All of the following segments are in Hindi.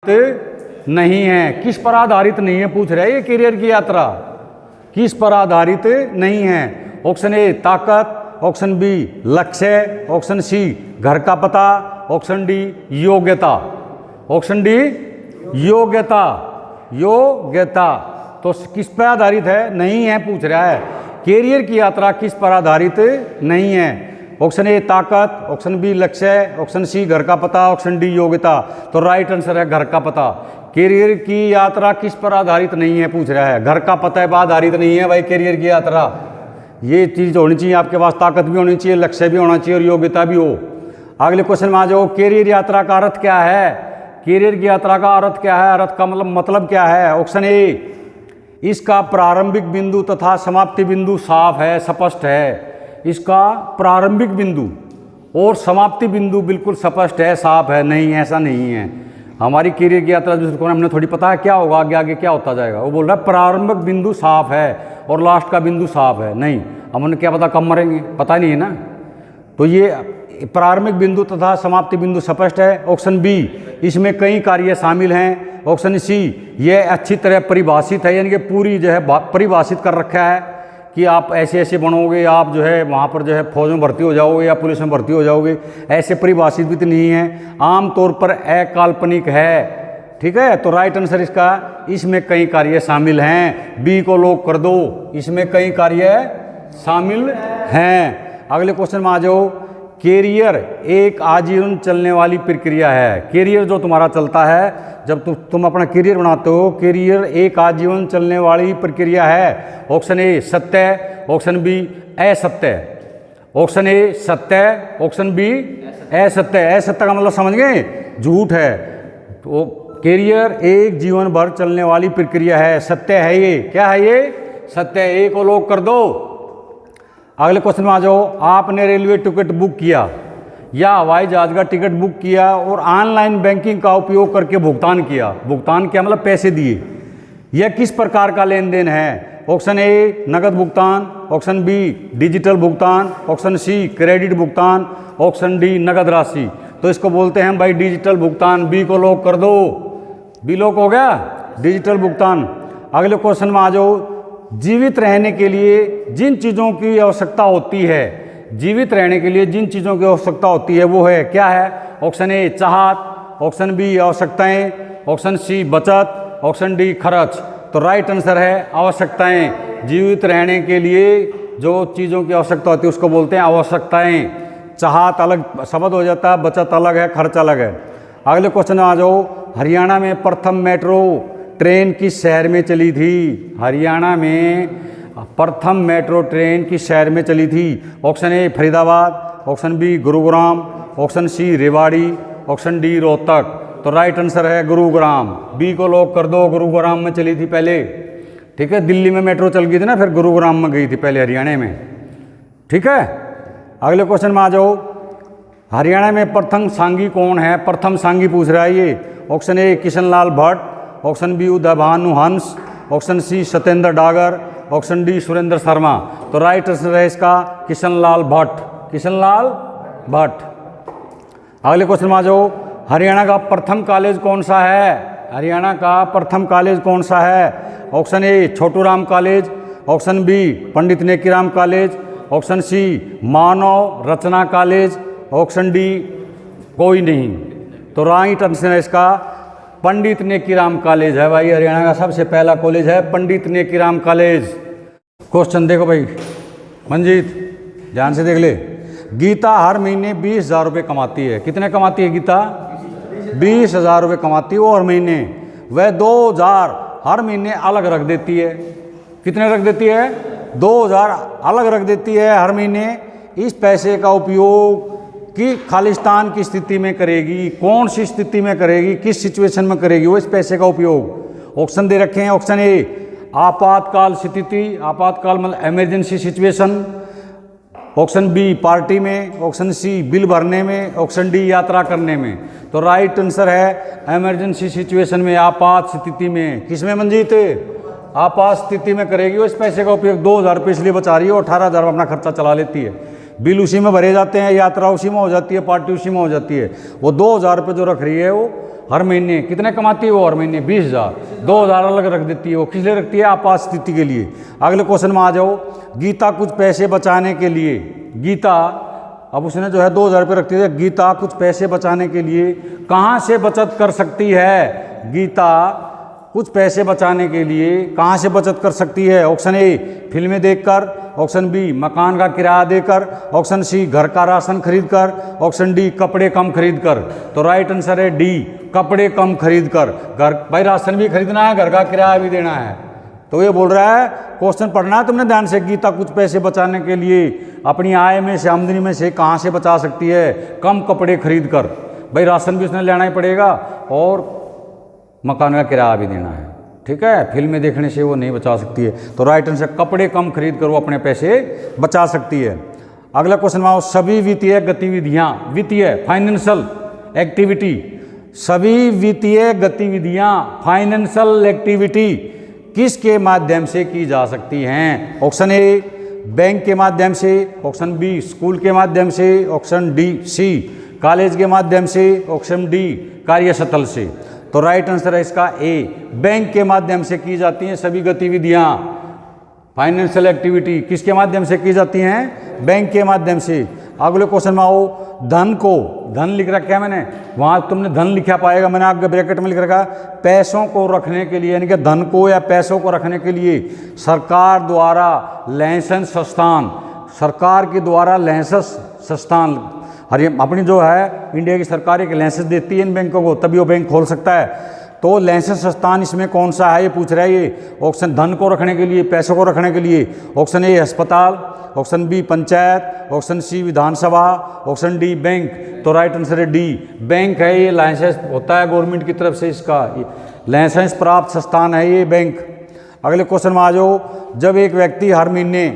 नहीं है। किस पर आधारित नहीं है पूछ रहा है ये कैरियर की यात्रा, किस पर आधारित नहीं है। ऑप्शन ए ताकत, ऑप्शन बी लक्ष्य, ऑप्शन सी घर का पता, ऑप्शन डी योग्यता। ऑप्शन डी योग्यता, योग्यता। तो किस पर आधारित है? नहीं है पूछ रहा है। कैरियर की यात्रा किस पर आधारित नहीं है? ऑप्शन ए ताकत, ऑप्शन बी लक्ष्य, ऑप्शन सी घर का पता, ऑप्शन डी योग्यता। तो राइट आंसर है घर का पता। कैरियर की यात्रा किस पर आधारित नहीं है पूछ रहा है, घर का पता पर आधारित नहीं है भाई कैरियर की यात्रा। ये चीज़ होनी चाहिए आपके पास, ताकत भी होनी चाहिए, लक्ष्य भी होना चाहिए और योग्यता भी हो। अगले क्वेश्चन में आ जाओ। कैरियर यात्रा का अर्थ क्या है? कैरियर की यात्रा का अर्थ क्या है? अर्थ का मतलब क्या है? ऑप्शन ए इसका प्रारंभिक बिंदु तथा समाप्ति बिंदु साफ है, स्पष्ट है। इसका प्रारंभिक बिंदु और समाप्ति बिंदु बिल्कुल स्पष्ट है, साफ है। नहीं, ऐसा नहीं है। हमारी कैरियर की यात्रा जिसको हमने थोड़ी पता है क्या होगा, आगे आगे क्या होता जाएगा। वो बोल रहा है प्रारंभिक बिंदु साफ है और लास्ट का बिंदु साफ है। नहीं, हमने क्या पता कब मरेंगे, पता नहीं है ना। तो ये प्रारंभिक बिंदु तथा समाप्ति बिंदु स्पष्ट है। ऑप्शन बी इसमें कई कार्य शामिल हैं। ऑप्शन सी ये अच्छी तरह परिभाषित है, यानी कि पूरी जो है परिभाषित कर रखा है कि आप ऐसे ऐसे बनोगे, आप जो है वहाँ पर जो है फौज में भर्ती हो जाओगे या पुलिस में भर्ती हो जाओगे। ऐसे परिभाषित भी तो नहीं है, आमतौर पर अकाल्पनिक है। ठीक है, तो राइट आंसर इसका इसमें कई कार्य शामिल हैं। बी को लॉक कर दो, इसमें कई कार्य शामिल हैं। अगले क्वेश्चन में आ जाओ। कैरियर एक आजीवन चलने वाली प्रक्रिया है। कैरियर जो तुम्हारा चलता है, जब तुम अपना कैरियर बनाते हो, कैरियर एक आजीवन चलने वाली प्रक्रिया है। ऑप्शन ए सत्य, ऑप्शन बी असत्य। ऑप्शन ए सत्य, ऑप्शन बी असत्य। असत्य का मतलब समझ गए, झूठ है। तो कैरियर एक जीवन भर चलने वाली प्रक्रिया है, सत्य है ये। क्या है ये? सत्य है। ए को लॉक कर दो। अगले क्वेश्चन में आ जाओ। आपने रेलवे टिकट बुक किया या हवाई जहाज का टिकट बुक किया और ऑनलाइन बैंकिंग का उपयोग करके भुगतान किया। भुगतान क्या मतलब? पैसे दिए। यह किस प्रकार का लेन देन है? ऑप्शन ए नगद भुगतान, ऑप्शन बी डिजिटल भुगतान, ऑप्शन सी क्रेडिट भुगतान, ऑप्शन डी नगद राशि। तो इसको बोलते हैं भाई डिजिटल भुगतान। बी को लॉक कर दो। बी लॉक हो गया, डिजिटल भुगतान। अगले क्वेश्चन में आ जाओ। जीवित रहने के लिए जिन चीज़ों की आवश्यकता होती है, जीवित रहने के लिए जिन चीज़ों की आवश्यकता होती है वो है क्या है? ऑप्शन ए चाहत, ऑप्शन बी आवश्यकताएं, ऑप्शन सी बचत, ऑप्शन डी खर्च। तो राइट आंसर है आवश्यकताएं। जीवित रहने के लिए जो चीज़ों की आवश्यकता होती है उसको बोलते हैं आवश्यकताएं। चाहत अलग शब्द हो जाता है, बचत अलग है, खर्च अलग है। अगले क्वेश्चन में आ जाओ। हरियाणा में प्रथम मेट्रो ट्रेन किस शहर में चली थी? हरियाणा में प्रथम मेट्रो ट्रेन किस शहर में चली थी? Option A Faridabad, option B Gurugram, option C Rewari, option D Rohtak. तो राइट आंसर है गुरुग्राम। बी को लॉक कर दो। गुरुग्राम में चली थी पहले। ठीक है, दिल्ली में मेट्रो चल गई थी ना, फिर गुरुग्राम में गई थी पहले हरियाणा में। ठीक है, अगले क्वेश्चन में आ जाओ। हरियाणा में प्रथम सांगी कौन है? प्रथम सांगी पूछ रहा है ये। Option A Kishanlal Bhatt, option B Uday Bhanu Hans, option C Satyendra Dagar, option D Surendra Sharma. तो राइट आंसर है इसका किशनलाल भट्ट। किशनलाल भट्ट। अगले क्वेश्चन में आ जाओ। हरियाणा का प्रथम कॉलेज कौन सा है? हरियाणा का प्रथम कॉलेज कौन सा है? Option A Chhoturam college, option B Pandit Nekiram college, option C Manav Rachna college, option D कोई नहीं। तो राइट आंसर है इसका पंडित नेकीराम कॉलेज है भाई। हरियाणा का सबसे पहला कॉलेज है पंडित नेकीराम कॉलेज। क्वेश्चन देखो भाई मंजीत, ध्यान से देख ले। गीता हर महीने 20,000 रुपये कमाती है। कितने कमाती है गीता? 20,000 रुपये कमाती है वो हर महीने। वह 2,000 हर महीने अलग रख देती है। कितने रख देती है? 2,000 अलग रख देती है हर महीने। इस पैसे का उपयोग कि खालिस्तान की स्थिति में करेगी। कौन सी स्थिति में करेगी, किस सिचुएशन में करेगी वो इस पैसे का उपयोग? ऑप्शन दे रखे हैं। ऑप्शन ए आपातकाल स्थिति, आपातकाल मतलब emergency situation, option B party में, ऑप्शन सी बिल भरने में, ऑप्शन डी यात्रा करने में। तो राइट आंसर है इमरजेंसी सिचुएशन में, आपात स्थिति में। किसमें मंजीत? आपात स्थिति में करेगी वो इस पैसे का उपयोग। 2,000 रुपये इसलिए बचा रही है, 18,000 अपना खर्चा चला लेती है। बिल उसी में भरे जाते हैं, यात्रा उसी में हो जाती है, पार्टी उसी में हो जाती है। वो 2,000 रुपये जो रख रही है वो हर महीने कितने कमाती है वो, हर महीने 20,000, 2,000 अलग रख देती है। वो किस लिए रखती है, आपात स्थिति के लिए। अगले क्वेश्चन में आ जाओ, गीता कुछ पैसे बचाने के लिए, गीता अब उसने जो है 2,000 रुपये रखती है, गीता कुछ पैसे बचाने के लिए कहाँ से बचत कर सकती है, गीता कुछ पैसे बचाने के लिए कहाँ से बचत कर सकती है। ऑप्शन ए फिल्में देखकर, ऑप्शन बी मकान का किराया देकर, ऑप्शन सी घर का राशन खरीद कर, ऑप्शन डी कपड़े कम खरीद कर। तो राइट आंसर है डी, कपड़े कम खरीद कर। घर भाई राशन भी खरीदना है, घर का किराया भी देना है। तो ये बोल रहा है क्वेश्चन पढ़ना है तुमने ध्यान से, गीता कुछ पैसे बचाने के लिए अपनी आय में से, आमदनी में से कहाँ से बचा सकती है, कम कपड़े खरीद कर। भाई राशन भी उसने लेना ही पड़ेगा और मकान का किराया भी देना है, ठीक है। फिल्में देखने से वो नहीं बचा सकती है। तो राइट आंसर कपड़े कम खरीद कर वो अपने पैसे बचा सकती है। अगला क्वेश्चन में आओ, सभी वित्तीय गतिविधियां, वित्तीय फाइनेंशियल एक्टिविटी, सभी वित्तीय गतिविधियां फाइनेंशियल एक्टिविटी किसके माध्यम से की जा सकती हैं। ऑप्शन ए बैंक के माध्यम से, ऑप्शन बी स्कूल के माध्यम से, ऑप्शन डी सी कॉलेज के माध्यम से, ऑप्शन डी कार्यस्थल से। तो राइट आंसर है इसका ए, बैंक के माध्यम से की जाती हैं सभी गतिविधियां। फाइनेंशियल एक्टिविटी किसके माध्यम से की जाती हैं, बैंक के माध्यम से। अगले क्वेश्चन में आओ, धन को, धन लिख रखा है मैंने, वहां तुमने धन लिखा पाएगा, मैंने आगे ब्रैकेट में लिख रखा पैसों को रखने के लिए, यानी कि धन को या पैसों को रखने के लिए सरकार द्वारा लाइसेंस संस्थान, सरकार के द्वारा लाइसेंस संस्थान, अपनी जो है इंडिया की सरकार एक लाइसेंस देती है इन बैंकों को, तभी वो बैंक खोल सकता है। तो लाइसेंस संस्थान इसमें कौन सा है ये पूछ रहा है ये। ऑप्शन धन को रखने के लिए, पैसों को रखने के लिए, ऑप्शन ए अस्पताल, option B panchayat, option C Vidhan Sabha, option D bank. तो राइट आंसर है डी, बैंक है ये, लाइसेंस होता है गवर्नमेंट की तरफ से, इसका लाइसेंस प्राप्त संस्थान है ये बैंक। अगले क्वेश्चन में आ जाओ, जब एक व्यक्ति हर महीने,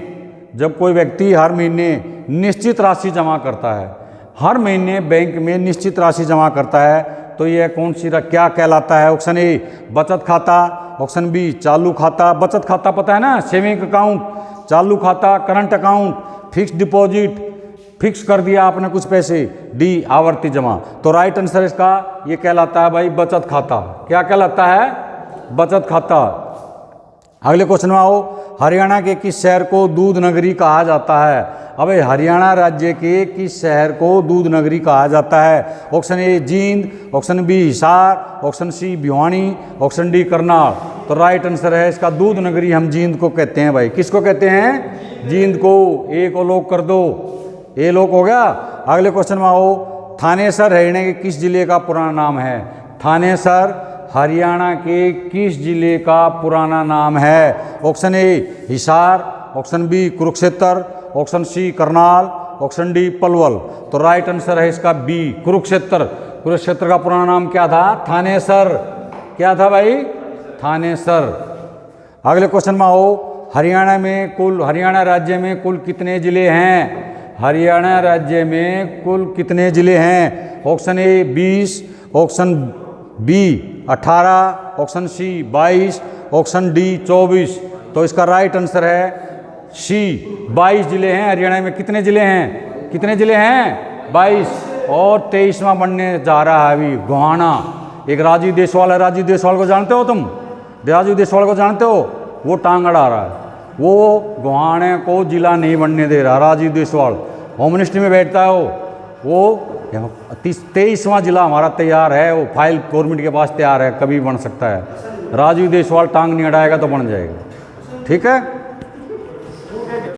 जब कोई व्यक्ति हर महीने निश्चित राशि जमा करता है, हर महीने बैंक में निश्चित राशि जमा करता है, तो यह कौन सी क्या कहलाता है। ऑप्शन ए बचत खाता, ऑप्शन बी चालू खाता, बचत खाता पता है ना, सेविंग अकाउंट, चालू खाता current account, fix deposit, fix कर दिया आपने कुछ पैसे, डी आवर्ती जमा। तो राइट आंसर इसका ये कहलाता है भाई बचत खाता। क्या कहलाता है, बचत खाता। अगले क्वेश्चन में आओ, हरियाणा के किस शहर को दूध नगरी कहा जाता है। अबे हरियाणा राज्य के किस शहर को दूध नगरी कहा जाता है। Option A Jind, option B Hisar, option C Bhiwani, option D Karnal. तो राइट आंसर है इसका दूध नगरी हम जींद को कहते हैं भाई। किसको कहते हैं, जींद को। ए को लॉक कर दो, ए लॉक हो गया। अगले क्वेश्चन में आओ, थानेसर हरियाणा के किस जिले का पुराना नाम है। थानेसर हरियाणा के किस जिले का पुराना नाम है। Option A Hisar, option B Kurukshetra, option C Karnal, option D Palwal. तो राइट आंसर है इसका बी कुरुक्षेत्र। कुरुक्षेत्र का पुराना नाम क्या था, थानेसर। क्या था भाई, थानेसर। अगले क्वेश्चन में आओ, हरियाणा राज्य में कुल कितने जिले हैं। हरियाणा राज्य में कुल कितने जिले हैं। Option A 20, option B 18, option C 22, option D 24। तो इसका राइट आंसर है सी 22 जिले हैं। हरियाणा में कितने जिले हैं, कितने जिले हैं, 22। और 23वां बनने जा रहा है अभी गोहाना। एक राजीव देशवाल है, राजीव देशवाल को जानते हो तुम, राजीव देशवाल को जानते हो, वो टांग अड़ा रहा है, वो गोहाने को जिला नहीं बनने दे रहा। राजीव देशवाल होम मिनिस्ट्री में बैठता है वो 23वां जिला हमारा तैयार है, वो फाइल गवर्नमेंट के पास तैयार है, कभी बन सकता है। राजीव देशवाल टांग नहीं अड़ाएगा तो बन जाएगा, ठीक है।